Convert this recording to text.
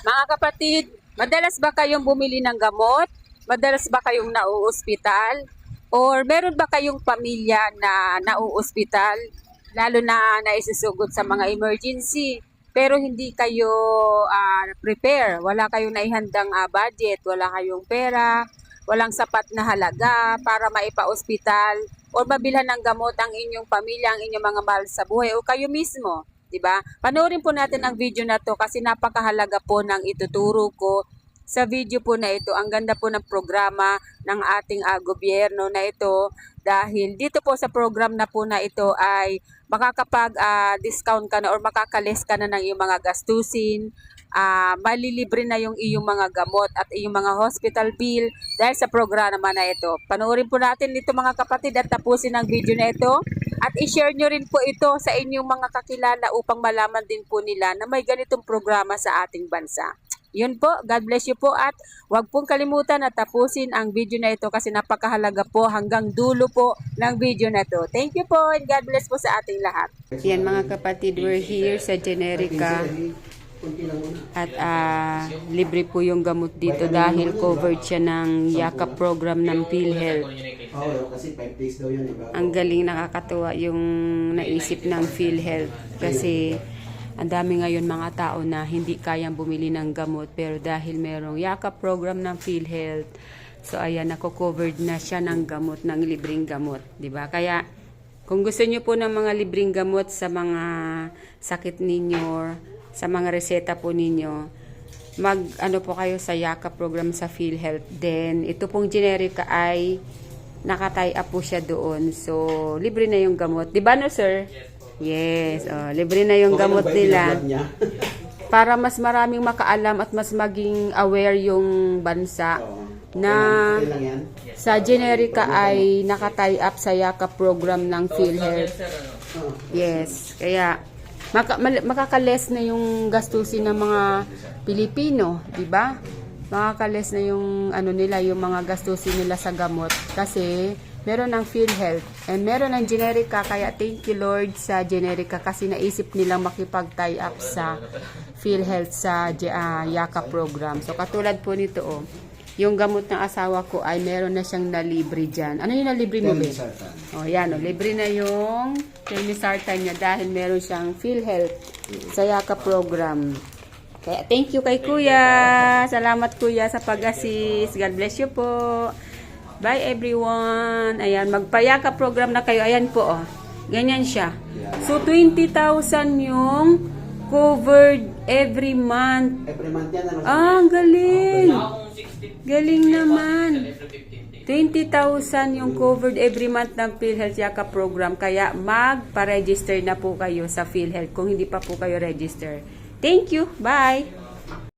Mga kapatid, madalas ba kayong bumili ng gamot? Madalas ba kayong nauospital? Or meron ba kayong pamilya na nauospital? Lalo na naisusugod sa mga emergency. Pero hindi kayo prepare. Wala kayong naihandang budget. Wala kayong pera. Walang sapat na halaga para maipa-ospital o mabilhan ng gamot ang inyong pamilya, ang inyong mga mahal sa buhay o kayo mismo. 'Di ba? Panoorin po natin ang video na 'to kasi napakahalaga po ng ituturo ko sa video po na ito. Ang ganda po ng programa ng ating gobyerno na ito dahil dito po sa program na po na ito ay makakapag-discount ka na or makakalis ka na ng iyong mga gastusin. Malilibre na yung iyong mga gamot at iyong mga hospital bill dahil sa programa na ito. Panoorin po natin ito mga kapatid at tapusin ang video na ito. At i-share nyo rin po ito sa inyong mga kakilala upang malaman din po nila na may ganitong programa sa ating bansa. Yun po, God bless you po at huwag pong kalimutan na tapusin ang video na ito kasi napakahalaga po hanggang dulo po ng video na ito. Thank you po and God bless po sa ating lahat. Yan mga kapatid, we're here sa Generica at libre po yung gamot dito dahil covered siya ng yakap program ng PhilHealth. Kasi 5 days daw yun. Ang galing, nakakatuwa yung naisip ng PhilHealth kasi ang dami ngayon mga tao na hindi kayang bumili ng gamot pero dahil merong yakap program ng PhilHealth, so ayan, nako-covered na siya ng gamot, ng libreng gamot, di ba? Kaya kung gusto niyo po ng mga libreng gamot sa mga sakit ninyo, sa mga reseta po ninyo, mag-ano po kayo sa yakap program sa PhilHealth. Then ito pong Generica ay naka-tie up po siya doon. So libre na yung gamot. Di ba no sir? Yes. Oh, libre na yung gamot nila. Para mas maraming makaalam at mas maging aware yung bansa na sa Generica ay naka-tie up sa yakap program ng PhilHealth. Yes. Kaya makakales na yung gastusin ng mga Pilipino, di ba? Makakales na yung ano nila, yung mga gastusin nila sa gamot kasi meron ng PhilHealth and meron ng Generica, kaya thank you Lord sa Generica kasi naisip nilang makipag-tie up sa PhilHealth sa yakap program. So katulad po nito yung gamot ng asawa ko ay meron na siyang nalibre dyan. Ano yung nalibre mo, be? O, yan. O, libre na yung telmisartan niya dahil meron siyang PhilHealth sa yakap program. Kaya, thank you kay Kuya. Salamat, Kuya, sa pag-assist. God bless you po. Bye, everyone. Ayan, magpayakap program na kayo. Ayan po, ganyan siya. So, 20,000 yung covered every month. Every month yan. Ang galing. Galing naman. 20,000 yung covered every month ng PhilHealth Yakap program. Kaya magpa-register na po kayo sa PhilHealth kung hindi pa po kayo register. Thank you. Bye.